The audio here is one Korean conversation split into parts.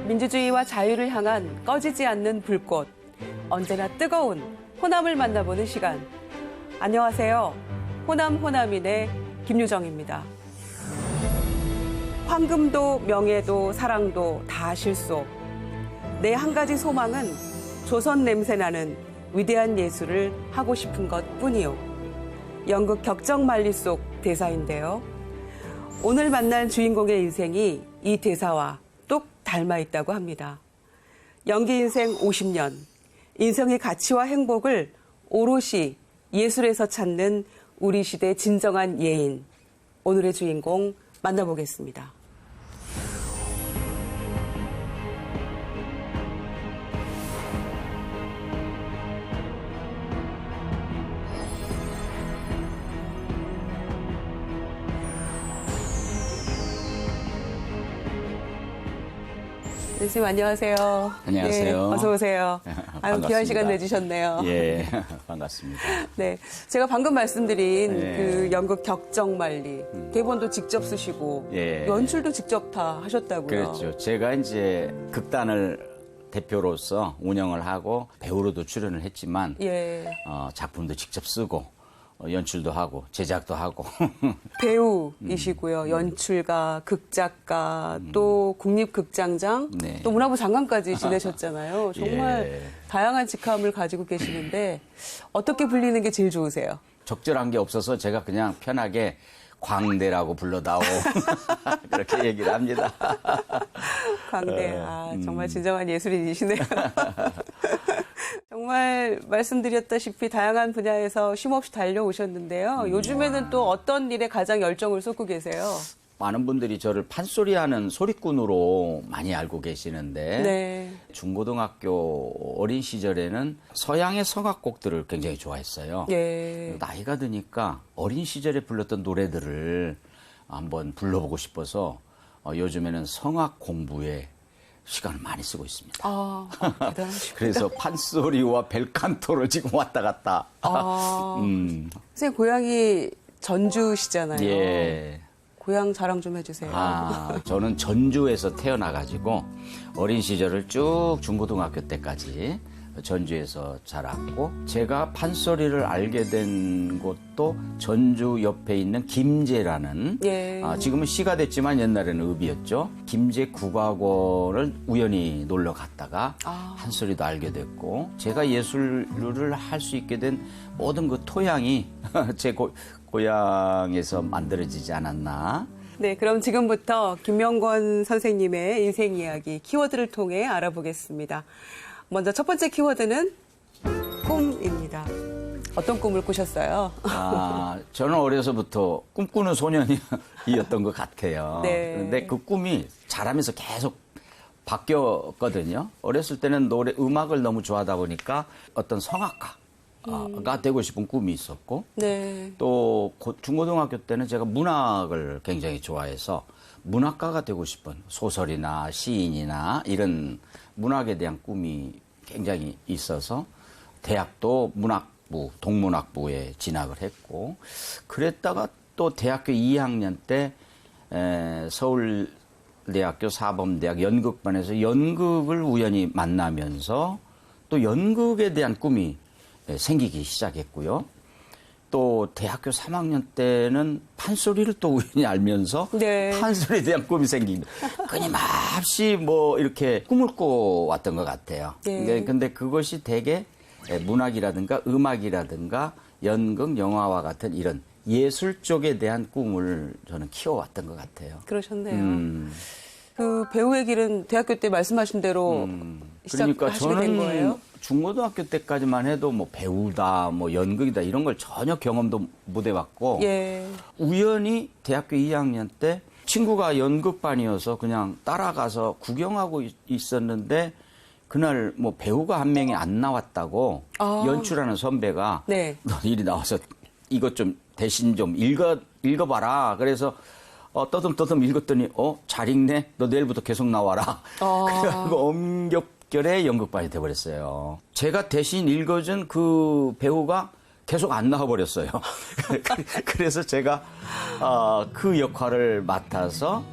민주주의와 자유를 향한 꺼지지 않는 불꽃, 언제나 뜨거운 호남을 만나보는 시간. 안녕하세요. 호남호남인의 김유정입니다. 황금도 명예도 사랑도 다 실속. 내 한 가지 소망은 조선 냄새나는 위대한 예술을 하고 싶은 것뿐이요. 연극 격정말리 속 대사인데요. 오늘 만날 주인공의 인생이 이 대사와 똑 닮아 있다고 합니다. 연기 인생 50년, 인생의 가치와 행복을 오롯이 예술에서 찾는 우리 시대 진정한 예인. 오늘의 주인공 만나보겠습니다. 선생님 안녕하세요. 안녕하세요. 네, 어서 오세요. 아유, 귀한 시간 내주셨네요. 예, 반갑습니다. 네, 제가 방금 말씀드린 네. 그 연극 격정말리 대본도 직접 쓰시고 예. 연출도 직접 다 하셨다고요. 그렇죠. 제가 이제 극단을 대표로서 운영을 하고 배우로도 출연을 했지만 예, 작품도 직접 쓰고 연출도 하고 제작도 하고 배우이시고요. 연출가, 극작가, 또 국립극장장, 네. 또 문화부 장관까지 지내셨잖아요. 정말 예. 다양한 직함을 가지고 계시는데 어떻게 불리는 게 제일 좋으세요? 적절한 게 없어서 제가 그냥 편하게 광대라고 불러다오 그렇게 얘기를 합니다. 광대, 정말 진정한 예술인이시네요. 정말 말씀드렸다시피 다양한 분야에서 쉼없이 달려오셨는데요. 요즘에는 또 어떤 일에 가장 열정을 쏟고 계세요? 많은 분들이 저를 판소리하는 소리꾼으로 많이 알고 계시는데 네. 중고등학교 어린 시절에는 서양의 성악곡들을 굉장히 좋아했어요. 예. 나이가 드니까 어린 시절에 불렀던 노래들을 한번 불러보고 싶어서 요즘에는 성악 공부에 시간을 많이 쓰고 있습니다. 대단하시고. 그래서 판소리와 벨칸토를 지금 왔다 갔다. 선생님 고향이 전주시잖아요. 예. 고향 자랑 좀 해주세요. 저는 전주에서 태어나가지고 어린 시절을 쭉 중고등학교 때까지 전주에서 자랐고 제가 판소리를 알게 된 곳도 전주 옆에 있는 김제라는 예. 지금은 시가 됐지만 옛날에는 읍이었죠. 김제 국악원을 우연히 놀러 갔다가 판소리도 알게 됐고 제가 예술을 할 수 있게 된 모든 그 토양이 제 고향에서 만들어지지 않았나. 네, 그럼 지금부터 김명권 선생님의 인생 이야기 키워드를 통해 알아보겠습니다. 먼저 첫 번째 키워드는 꿈입니다. 어떤 꿈을 꾸셨어요? 저는 어려서부터 꿈꾸는 소년이었던 것 같아요. 네. 그런데 그 꿈이 자라면서 계속 바뀌었거든요. 어렸을 때는 음악을 너무 좋아하다 보니까 어떤 성악가가 되고 싶은 꿈이 있었고, 네. 또 중고등학교 때는 제가 문학을 굉장히 좋아해서 문학가가 되고 싶은 소설이나 시인이나 이런 문학에 대한 꿈이 굉장히 있어서 대학도 문학부, 동문학부에 진학을 했고 그랬다가 또 대학교 2학년 때 서울대학교 사범대학 연극반에서 연극을 우연히 만나면서 또 연극에 대한 꿈이 생기기 시작했고요. 또 대학교 3학년 때는 판소리를 또 우연히 알면서 네. 판소리에 대한 꿈이 생깁니다. 끊임없이 뭐 이렇게 꿈을 꿔왔던 것 같아요. 네. 근데 그것이 대개 문학이라든가 음악이라든가 연극, 영화와 같은 이런 예술 쪽에 대한 꿈을 저는 키워왔던 것 같아요. 그러셨네요. 그 배우의 길은 대학교 때 말씀하신 대로 그러니까 시작하시게 된 거예요? 저는 중고등학교 때까지만 해도 뭐 배우다, 뭐 연극이다 이런 걸 전혀 경험도 못 해봤고 예. 우연히 대학교 2학년 때 친구가 연극반이어서 그냥 따라가서 구경하고 있었는데 그날 뭐 배우가 한 명이 안 나왔다고 연출하는 선배가 네. 너 이리 나와서 이것 좀 대신 좀 읽어봐라. 그래서 떠듬떠듬 읽었더니 잘 읽네. 너 내일부터 계속 나와라. 그래가지고 엄격결에 연극반이 돼버렸어요. 제가 대신 읽어준 그 배우가 계속 안 나와버렸어요. 그래서 제가 그 역할을 맡아서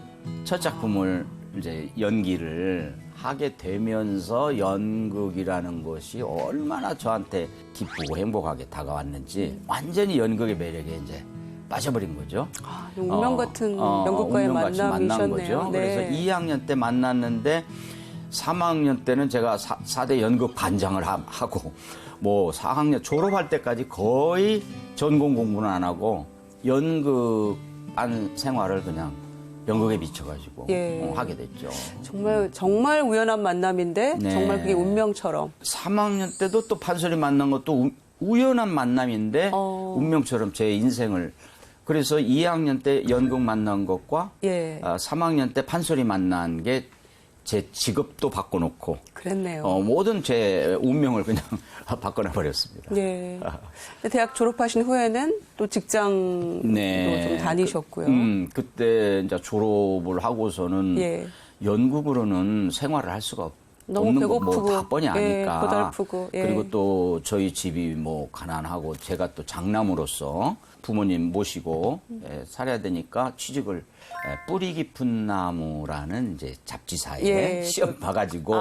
첫 작품을 이제 연기를 하게 되면서 연극이라는 것이 얼마나 저한테 기쁘고 행복하게 다가왔는지 완전히 연극의 매력에 이제 빠져버린 거죠. 아, 운명 같은 연극과의 운명같이 만난 만남이셨네요. 거죠. 네. 그래서 2학년 때 만났는데 3학년 때는 제가 4대 연극 반장을 하고 뭐 4학년 졸업할 때까지 거의 전공 공부는 안 하고 연극반 생활을 그냥 연극에 미쳐가지고 예. 하게 됐죠. 정말 우연한 만남인데 네. 정말 그게 운명처럼. 3학년 때도 또 판소리 만난 것도 우연한 만남인데 운명처럼 제 인생을 그래서 2학년 때 연극 만난 것과 예. 3학년 때 판소리 만난 게 제 직업도 바꿔놓고 그랬네요. 모든 제 운명을 그냥 바꿔놔버렸습니다. 예. 대학 졸업하신 후에는 또 직장도 좀 다니셨고요. 그때 이제 졸업을 하고서는 예. 연극으로는 생활을 할 수가 너무 없는 배고프고, 거뭐 다 뻔히 아니까. 고달프고, 예. 그리고 또 저희 집이 뭐 가난하고 제가 또 장남으로서 부모님 모시고 살아야 되니까 취직을 뿌리 깊은 나무라는 이제 잡지사에 예. 시험 봐가지고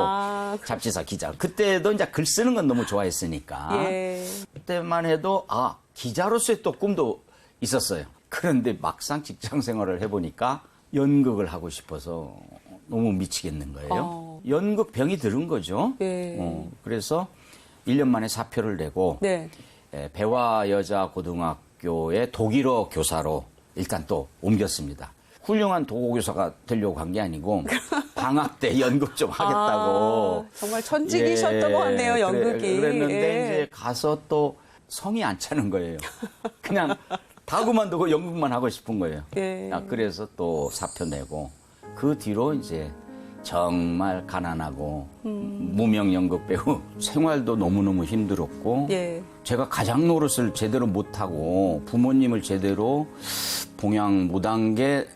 잡지사 기자. 그때도 이제 글 쓰는 건 너무 좋아했으니까. 예. 그때만 해도 기자로서의 또 꿈도 있었어요. 그런데 막상 직장 생활을 해보니까 연극을 하고 싶어서 너무 미치겠는 거예요. 연극 병이 들은 거죠. 예. 그래서 1년 만에 사표를 내고 네. 배화여자고등학교의 독일어 교사로 일단 또 옮겼습니다. 훌륭한 도교사가 되려고 한 게 아니고 방학 때 연극 좀 하겠다고. 정말 천직이셨던 것 같네요, 연극이. 그랬는데 예. 이제 가서 또 성이 안 차는 거예요. 그냥 다 그만두고 연극만 하고 싶은 거예요. 예. 그래서 또 사표 내고 그 뒤로 이제 정말 가난하고 무명 연극 배우 생활도 너무너무 힘들었고 예. 제가 가장 노릇을 제대로 못하고 부모님을 제대로 봉양 못한 게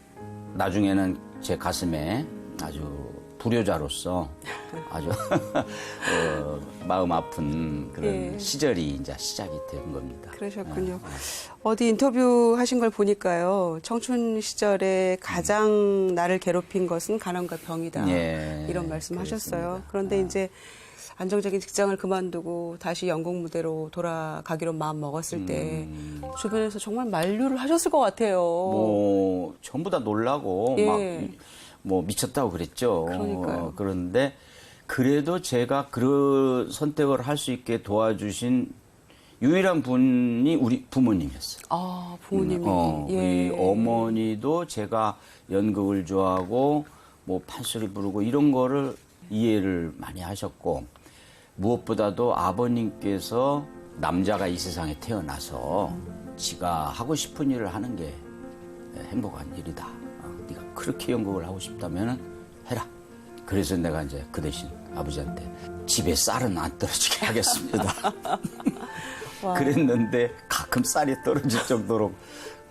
나중에는 제 가슴에 아주 불효자로서 아주 마음 아픈 그런 예. 시절이 이제 시작이 된 겁니다. 그러셨군요. 어디 인터뷰 하신 걸 보니까요. 청춘 시절에 가장 나를 괴롭힌 것은 가난과 병이다. 예, 이런 말씀 하셨어요. 그렇습니다. 그런데 이제 안정적인 직장을 그만두고 다시 연극 무대로 돌아가기로 마음 먹었을 때 주변에서 정말 만류를 하셨을 것 같아요. 뭐 전부 다 놀라고 예. 막 뭐 미쳤다고 그랬죠. 그러니까요. 그런데 그래도 제가 그런 선택을 할 수 있게 도와주신 유일한 분이 우리 부모님이었어요. 아, 부모님이. 우리 어머니도 제가 연극을 좋아하고 뭐 판소리 부르고 이런 거를 이해를 많이 하셨고 무엇보다도 아버님께서 남자가 이 세상에 태어나서 지가 하고 싶은 일을 하는 게 행복한 일이다. 네가 그렇게 연극을 하고 싶다면 해라. 그래서 내가 이제 그 대신 아버지한테 집에 쌀은 안 떨어지게 하겠습니다. 그랬는데 가끔 쌀이 떨어질 정도로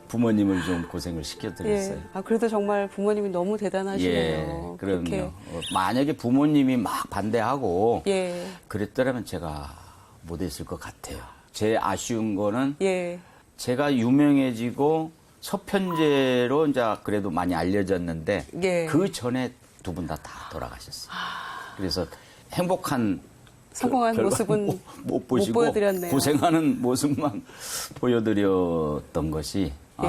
부모님을 좀 고생을 시켜드렸어요. 예. 그래도 정말 부모님이 너무 대단하시네요. 예, 그럼요. 그렇게. 만약에 부모님이 막 반대하고 예. 그랬더라면 제가 못했을 것 같아요. 제 아쉬운 거는 예. 제가 유명해지고 서편제로 이제 그래도 많이 알려졌는데 예. 그 전에 두 분 다 돌아가셨어요. 그래서 행복한 성공한 모습은 못 보시고 못 보여드렸네요. 고생하는 모습만 보여드렸던 것이 예.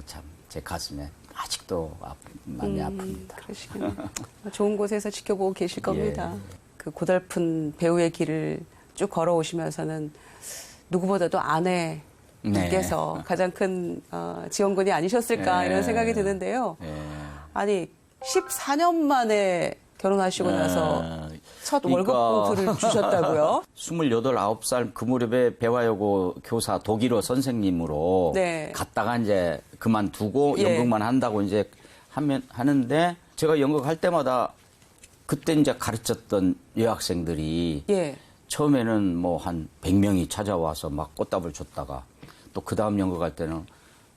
참 제 가슴에 아직도 많이 아픕니다. 그러시군요. 좋은 곳에서 지켜보고 계실 겁니다. 예. 그 고달픈 배우의 길을 쭉 걸어오시면서는 누구보다도 아내께서 네. 가장 큰 지원군이 아니셨을까 예. 이런 생각이 드는데요. 예. 아니 14년 만에 결혼하시고 나서 첫 월급 봉투를 주셨다고요? 28, 9살 그 무렵에 배화여고 교사 독일어 선생님으로 네. 갔다가 이제 그만두고 예. 연극만 한다고 이제 하는데 제가 연극 할 때마다 그때 이제 가르쳤던 여학생들이 예. 처음에는 뭐 한 100명이 찾아와서 막 꽃다발 줬다가 또 그 다음 연극할 때는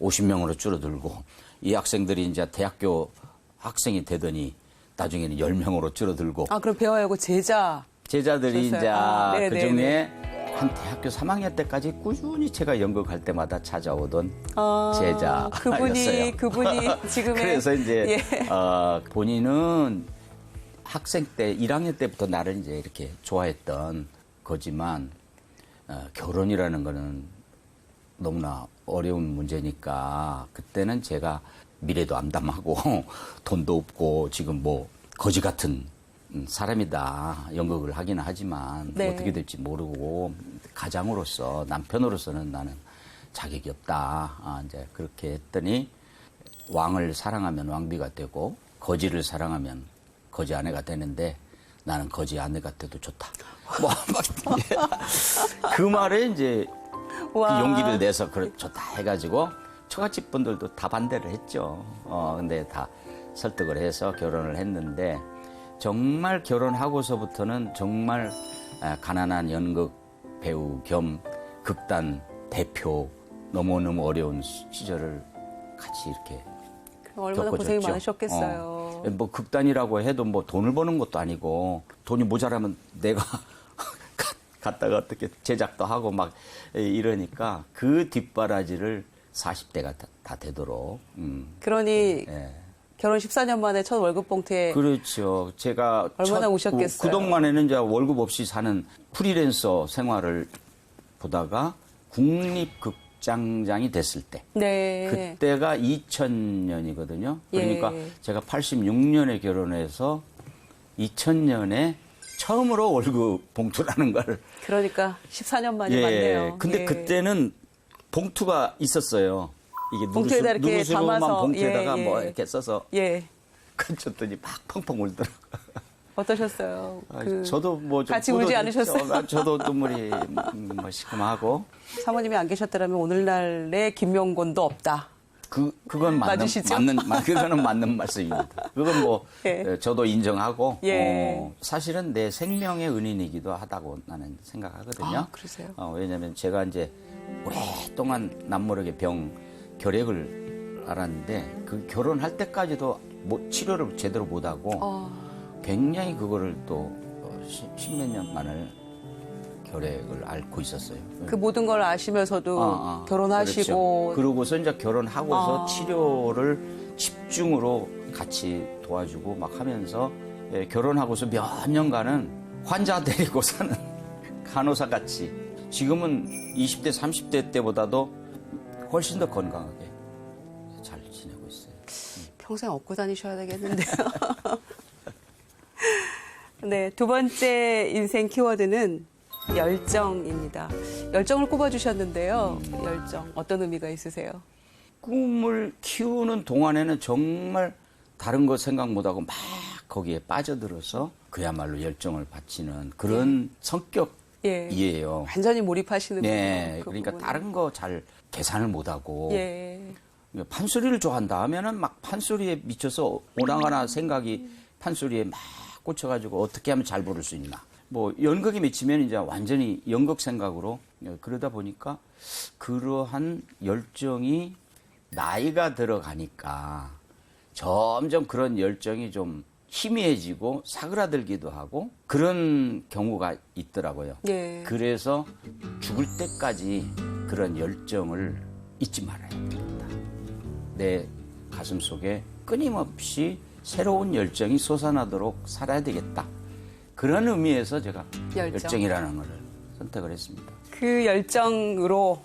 50명으로 줄어들고 이 학생들이 이제 대학교 학생이 되더니 나중에는 10명으로 줄어들고 그럼 배워야고 제자들이 이제 네, 그 네, 중에 한 대학교 3학년 때까지 꾸준히 제가 연극할 때마다 찾아오던 제자였어요. 그분이 지금의 그래서 이제 예. 본인은 학생 때 1학년 때부터 나를 이제 이렇게 좋아했던 거지만 결혼이라는 거는 너무나 어려운 문제니까 그때는 제가 미래도 암담하고 돈도 없고 지금 뭐 거지 같은 사람이다. 연극을 하기는 하지만 네. 어떻게 될지 모르고 가장으로서 남편으로서는 나는 자격이 없다. 이제 그렇게 했더니 왕을 사랑하면 왕비가 되고 거지를 사랑하면 거지 아내가 되는데 나는 거지 아내가 돼도 좋다. 뭐 그 말에 이제 그 와. 용기를 내서 그래 좋다 해가지고 처갓집 분들도 다 반대를 했죠. 근데 다 설득을 해서 결혼을 했는데 정말 결혼하고서부터는 정말 가난한 연극 배우 겸 극단 대표 너무너무 어려운 시절을 같이 이렇게 얼마나 겪어줬죠. 고생이 많으셨겠어요. 뭐 극단이라고 해도 뭐 돈을 버는 것도 아니고 돈이 모자라면 내가 갔다가 어떻게 제작도 하고 막 이러니까 그 뒷바라지를 40대가 다 되도록. 그러니 예. 결혼 14년 만에 첫 월급 봉투에 그렇죠. 제가 얼마나 우셨겠어요. 그동안에는 이제 월급 없이 사는 프리랜서 생활을 보다가 국립극장장이 됐을 때. 네. 그때가 2000년이거든요. 그러니까 예. 제가 86년에 결혼해서 2000년에 처음으로 월급 봉투라는 걸. 그러니까 14년 만이 맞네요. 근데 예. 그때는 봉투가 있었어요. 이게 봉투에다 이렇게 누르스로만 담아서, 봉투에다가 예, 뭐 예. 이렇게 써서 예. 건졌더니 막 펑펑 울더라고요. 어떠셨어요? 저도 뭐 좀 같이 울지 뿌듯했죠. 않으셨어요? 저도 눈물이 뭐 시큼하고. 사모님이 안 계셨더라면 오늘날의 김명곤도 없다. 그건 맞으시죠? 그거는 맞는 말씀입니다. 그건 뭐 예. 저도 인정하고 예. 사실은 내 생명의 은인이기도 하다고 나는 생각하거든요. 아, 그러세요? 왜냐하면 제가 이제 오랫동안 남모르게 결핵을 앓았는데 그 결혼할 때까지도 뭐 치료를 제대로 못하고 굉장히 그거를 또 십몇 년만을 결핵을 앓고 있었어요. 그 모든 걸 아시면서도 결혼하시고. 그렇죠. 그러고서 이제 결혼하고서 치료를 집중으로 같이 도와주고 막 하면서 결혼하고서 몇 년간은 환자 데리고 사는 간호사 같이 지금은 20대, 30대 때보다도 훨씬 더 건강하게 잘 지내고 있어요. 평생 업고 다니셔야 되겠는데요. 네, 두 번째 인생 키워드는 열정입니다. 열정을 꼽아주셨는데요. 열정, 어떤 의미가 있으세요? 꿈을 키우는 동안에는 정말 다른 거 생각 못하고 막 거기에 빠져들어서 그야말로 열정을 바치는 그런 성격이에요. 완전히 몰입하시는 네, 거죠. 그 그러니까 부분은. 다른 거 잘 계산을 못하고 예. 판소리를 좋아한다 하면은 막 판소리에 미쳐서 오나가나 생각이 판소리에 막 꽂혀가지고 어떻게 하면 잘 부를 수 있나. 뭐 연극에 미치면 이제 완전히 연극 생각으로 그러다 보니까 그러한 열정이 나이가 들어가니까 점점 그런 열정이 좀 희미해지고 사그라들기도 하고 그런 경우가 있더라고요. 예. 그래서 죽을 때까지 그런 열정을 잊지 말아야 됩니다. 내 가슴 속에 끊임없이 새로운 열정이 솟아나도록 살아야 되겠다. 그런 의미에서 제가 열정이라는 걸 선택을 했습니다. 그 열정으로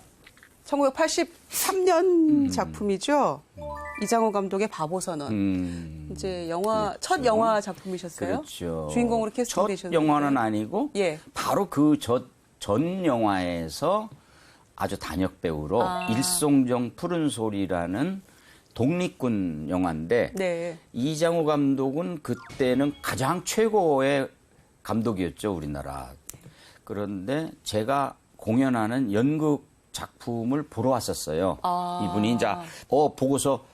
1983년 작품이죠. 이장호 감독의 바보선언. 이제 영화 첫 영화 작품이셨어요? 그렇죠. 주인공으로 첫 캐스팅되셨는데. 영화는 아니고 예. 바로 그 전 영화에서 아주 단역 배우로 일송정 푸른 소리라는 독립군 영화인데 네. 이장호 감독은 그때는 가장 최고의 감독이었죠, 우리나라. 그런데 제가 공연하는 연극 작품을 보러 왔었어요. 이분이 이제 보고서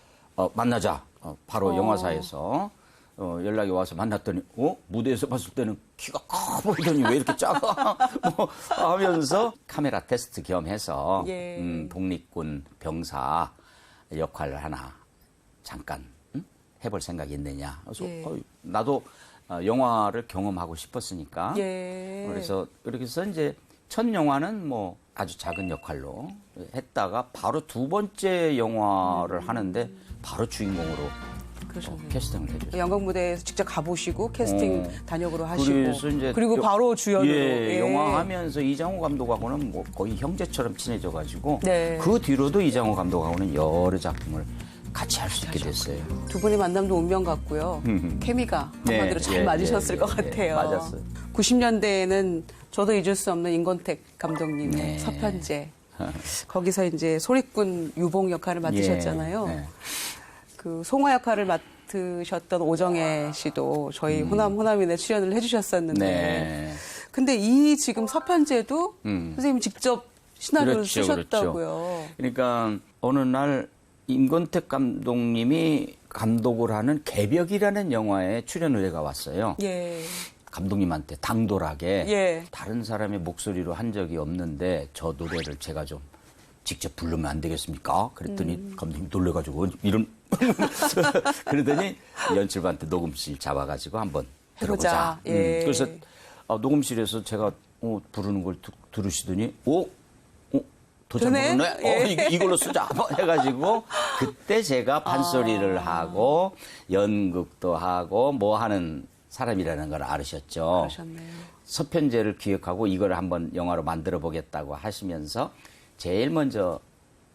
만나자. 바로 영화사에서 연락이 와서 만났더니 무대에서 봤을 때는 키가 커 보이더니 왜 이렇게 작아? 뭐 하면서 카메라 테스트 겸해서 예. 독립군 병사 역할을 하나 잠깐 해볼 생각이 있느냐. 그래서 예. 나도 영화를 경험하고 싶었으니까. 예. 그래서 이렇게 해서 이제 첫 영화는 뭐 아주 작은 역할로 했다가 바로 두 번째 영화를 하는데 바로 주인공으로 그러셨네요. 캐스팅을 해줬어요. 연극 무대에서 직접 가보시고 캐스팅 단역으로 하시고 그래서 이제 그리고 바로 주연으로 예, 영화 하면서 이장호 감독하고는 뭐 거의 형제처럼 친해져가지고 네. 그 뒤로도 이장호 감독하고는 여러 작품을 같이 할 수 있게 됐어요. 두 분의 만남도 운명 같고요. 케미가 한마디로 잘 맞으셨을 것 같아요. 맞았어요. 90년대에는 저도 잊을 수 없는 임권택 감독님의 네. 서편제. 거기서 이제 소리꾼 유봉 역할을 맡으셨잖아요. 네. 그 송화 역할을 맡으셨던 오정혜 씨도 저희 호남인에 출연을 해주셨었는데. 네. 근데 이 지금 서편제도 선생님이 직접 시나리오를 그렇죠, 쓰셨다고요. 그렇죠. 그러니까 어느 날 임권택 감독님이 감독을 하는 개벽이라는 영화에 출연 의뢰가 왔어요. 예. 감독님한테 당돌하게 예. 다른 사람의 목소리로 한 적이 없는데 저 노래를 제가 좀 직접 부르면 안 되겠습니까? 그랬더니 감독님이 놀래가지고 이런 그러더니 연출반한테 녹음실 잡아가지고 한번 들어보자. 예. 그래서 녹음실에서 제가 부르는 걸 들으시더니 더 잘 그러네? 부르네? 예. 이걸로 쓰자. 해가지고 그때 제가 판소리를 하고 연극도 하고 뭐 하는 사람이라는 걸 알으셨죠. 그러셨네요. 서편제를 기억하고 이걸 한번 영화로 만들어 보겠다고 하시면서 제일 먼저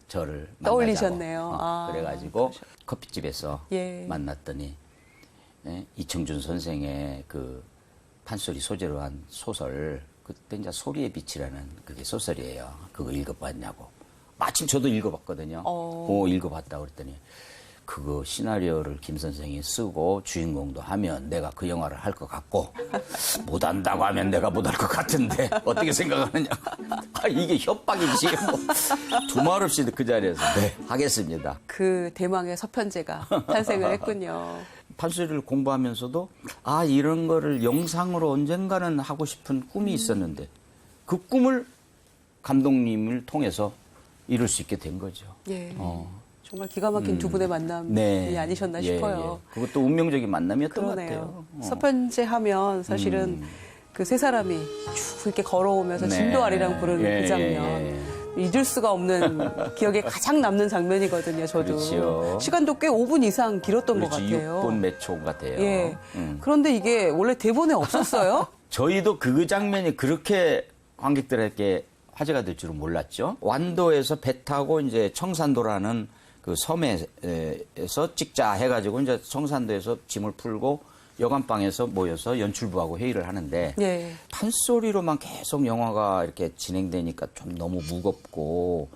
저를 떠올리셨네요. 만나자고. 그래가지고 커피집에서 예. 만났더니 이청준 선생의 그 판소리 소재로 한 소설 그때 이제 소리의 빛이라는 그게 소설이에요. 그거 읽어봤냐고. 마침 저도 읽어봤거든요. 읽어봤다고 그랬더니 그거 시나리오를 김 선생이 쓰고 주인공도 하면 내가 그 영화를 할 것 같고 못한다고 하면 내가 못할 것 같은데 어떻게 생각하느냐. 이게 협박이지. 두말 없이 그 자리에서 네 하겠습니다. 그 대망의 서편제가 탄생을 했군요. 판소리를 공부하면서도 이런 거를 영상으로 언젠가는 하고 싶은 꿈이 있었는데 그 꿈을 감독님을 통해서 이룰 수 있게 된 거죠. 예. 정말 기가 막힌 두 분의 만남이 아니셨나 싶어요. 예. 그것도 운명적인 만남이었던 것 그러네요. 같아요. 서편제 하면 사실은 그 세 사람이 쭉 이렇게 걸어오면서 네. 진도 아리랑 부르는 예, 그 장면. 예. 잊을 수가 없는 기억에 가장 남는 장면이거든요, 저도. 그렇죠. 시간도 꽤 5분 이상 길었던 것 그렇지, 같아요. 6분 몇 초 같아요. 예. 그런데 이게 원래 대본에 없었어요? 저희도 그 장면이 그렇게 관객들에게 화제가 될 줄은 몰랐죠. 완도에서 배 타고 이제 청산도라는 그 섬에서 찍자 해가지고 이제 청산도에서 짐을 풀고 여관방에서 모여서 연출부하고 회의를 하는데 예. 판소리로만 계속 영화가 이렇게 진행되니까 좀 너무 무겁고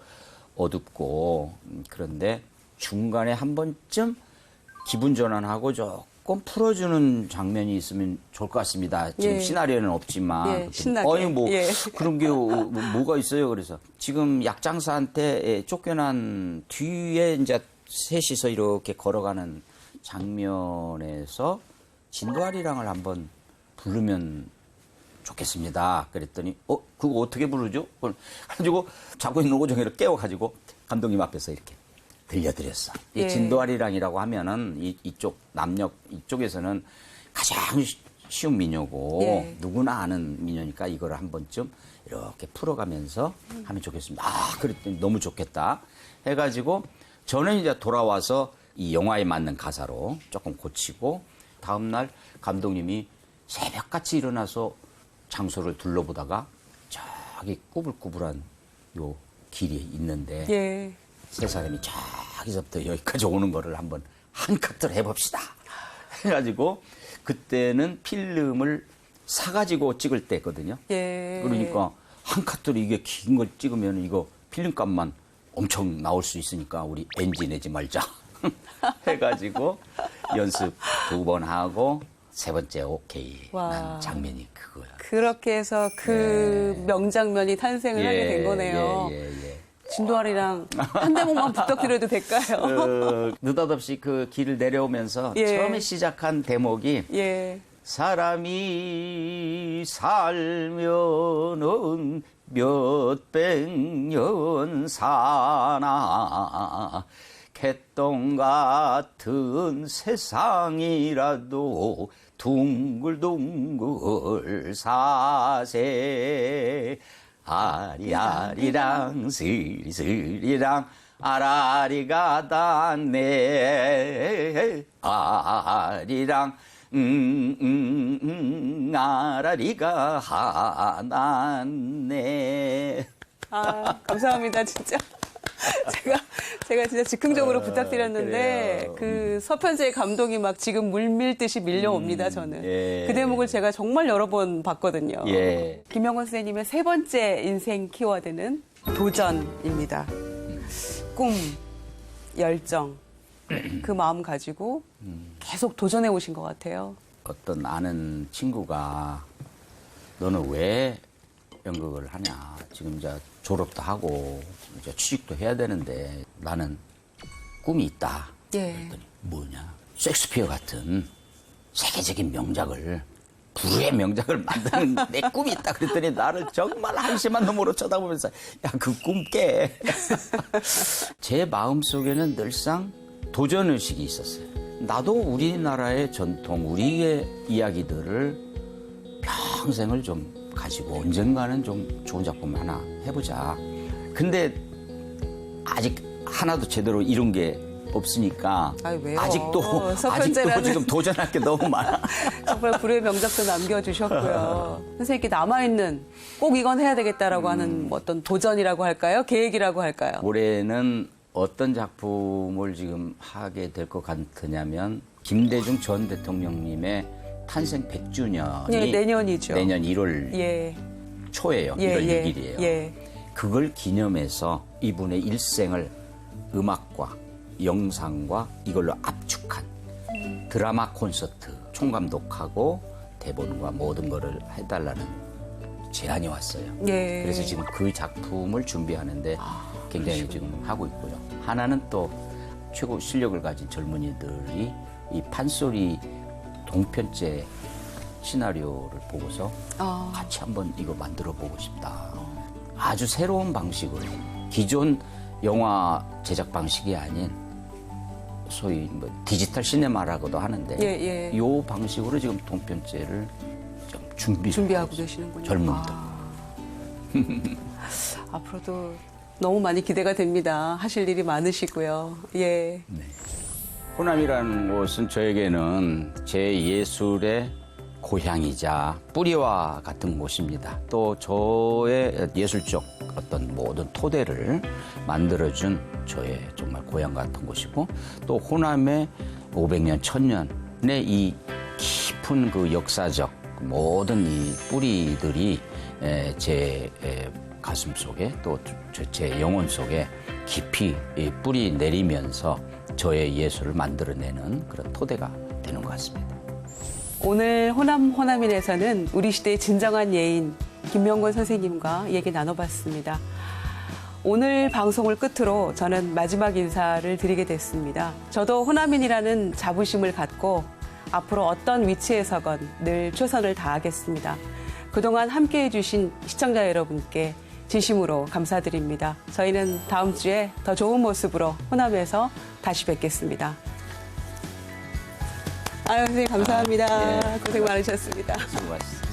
어둡고 그런데 중간에 한 번쯤 기분 전환하고 조금 풀어주는 장면이 있으면 좋을 것 같습니다. 지금 예. 시나리오는 없지만. 예, 신나게. 아니 뭐 예. 그런 게 뭐가 있어요. 그래서 지금 약장사한테 쫓겨난 뒤에 이제 셋이서 이렇게 걸어가는 장면에서 진도아리랑을 한번 부르면 좋겠습니다. 그랬더니 그거 어떻게 부르죠? 그래가지고 자고 있는 오정혜를 깨워가지고 감독님 앞에서 이렇게 들려드렸어. 이 예. 진도아리랑이라고 하면은 이쪽 남녘 이쪽에서는 가장 쉬운 민요고 예. 누구나 아는 민요니까 이거를 한 번쯤 이렇게 풀어가면서 하면 좋겠습니다. 그랬더니 너무 좋겠다 해가지고 저는 이제 돌아와서 이 영화에 맞는 가사로 조금 고치고 다음날 감독님이 새벽같이 일어나서 장소를 둘러보다가 저기 꾸불꾸불한 요 길이 있는데 예. 세 사람이 저기서부터 여기까지 오는 거를 한번 한 카트를 해봅시다. 해가지고 그때는 필름을 사가지고 찍을 때거든요. 예. 그러니까 한 카트로 이게 긴 걸 찍으면 이거 필름값만 엄청 나올 수 있으니까 우리 NG 내지 말자. 해가지고 연습 2번 하고 세 번째 오케이 난 장면이 그거야. 그렇게 해서 그 명장면이 탄생을 하게 된 거네요. 진도아리랑 한 대목만 부탁드려도 될까요? 느닷없이 그 길을 내려오면서 예. 처음에 시작한 대목이 예. 사람이 살면은 몇백 년 사나 개똥 같은 세상이라도 둥글둥글 사세 아리아리랑 스리스리랑 아라리가 닿네 아리랑 아라리가 하났네. 감사합니다, 진짜. 제가 진짜 즉흥적으로 부탁드렸는데 그래요. 그 서편제의 감동이 막 지금 물밀듯이 밀려옵니다, 저는. 예. 그 대목을 제가 정말 여러 번 봤거든요. 예. 김영건 선생님의 세 번째 인생 키워드는 도전입니다. 꿈, 열정, 그 마음 가지고 계속 도전해 오신 것 같아요. 어떤 아는 친구가 너는 왜 연극을 하냐. 지금 이제 졸업도 하고 이제 취직도 해야 되는데 나는 꿈이 있다. 예. 그랬더니 뭐냐. 셰익스피어 같은 세계적인 명작을 불후의 명작을 만드는 내 꿈이 있다. 그랬더니 나를 정말 한심한 놈으로 쳐다보면서 야, 그 꿈 깨. 제 마음속에는 늘상 도전의식이 있었어요. 나도 우리나라의 전통, 우리의 이야기들을 평생을 좀 가지고 언젠가는 좀 좋은 작품 하나 해보자. 근데 아직 하나도 제대로 이룬 게 없으니까 아이, 왜요? 아직도 서편제라는 지금 도전할 게 너무 많아. 정말 불후의 명작도 남겨주셨고요. 선생님께 남아있는 꼭 이건 해야 되겠다라고 하는 뭐 어떤 도전이라고 할까요? 계획이라고 할까요? 올해는 어떤 작품을 지금 하게 될 것 같으냐면 김대중 전 대통령님의 탄생 100주년이 네, 내년이죠. 내년 1월 예. 초예요. 예, 1월 예, 6일이에요. 예. 그걸 기념해서 이분의 일생을 음악과 영상과 이걸로 압축한 드라마 콘서트 총감독하고 대본과 모든 거를 해달라는 제안이 왔어요. 예. 그래서 지금 그 작품을 준비하는데 굉장히 지금 하고 있고요. 하나는 또 최고 실력을 가진 젊은이들이 이 판소리 동편제 시나리오를 보고서 같이 한번 이거 만들어 보고 싶다. 아주 새로운 방식으로 기존 영화 제작 방식이 아닌 소위 뭐 디지털 시네마라고도 하는데 예, 예. 이 방식으로 지금 동편제를 좀 준비하고 계시는군요. 젊은이들. 앞으로도 너무 많이 기대가 됩니다. 하실 일이 많으시고요. 예. 호남이라는 곳은 저에게는 제 예술의 고향이자 뿌리와 같은 곳입니다. 또 저의 예술적 어떤 모든 토대를 만들어준 저의 정말 고향 같은 곳이고 또 호남의 500년, 1000년의 이 깊은 그 역사적 모든 이 뿌리들이 제 가슴 속에 또 제 영혼 속에 깊이 뿌리 내리면서 저의 예술을 만들어내는 그런 토대가 되는 것 같습니다. 오늘 호남인에서는 우리 시대의 진정한 예인 김명건 선생님과 얘기 나눠봤습니다. 오늘 방송을 끝으로 저는 마지막 인사를 드리게 됐습니다. 저도 호남인이라는 자부심을 갖고 앞으로 어떤 위치에서건 늘 최선을 다하겠습니다. 그동안 함께해 주신 시청자 여러분께 진심으로 감사드립니다. 저희는 다음 주에 더 좋은 모습으로 호남에서 다시 뵙겠습니다. 아유, 선생님 감사합니다. 예. 고생 많으셨습니다. 수고하셨습니다.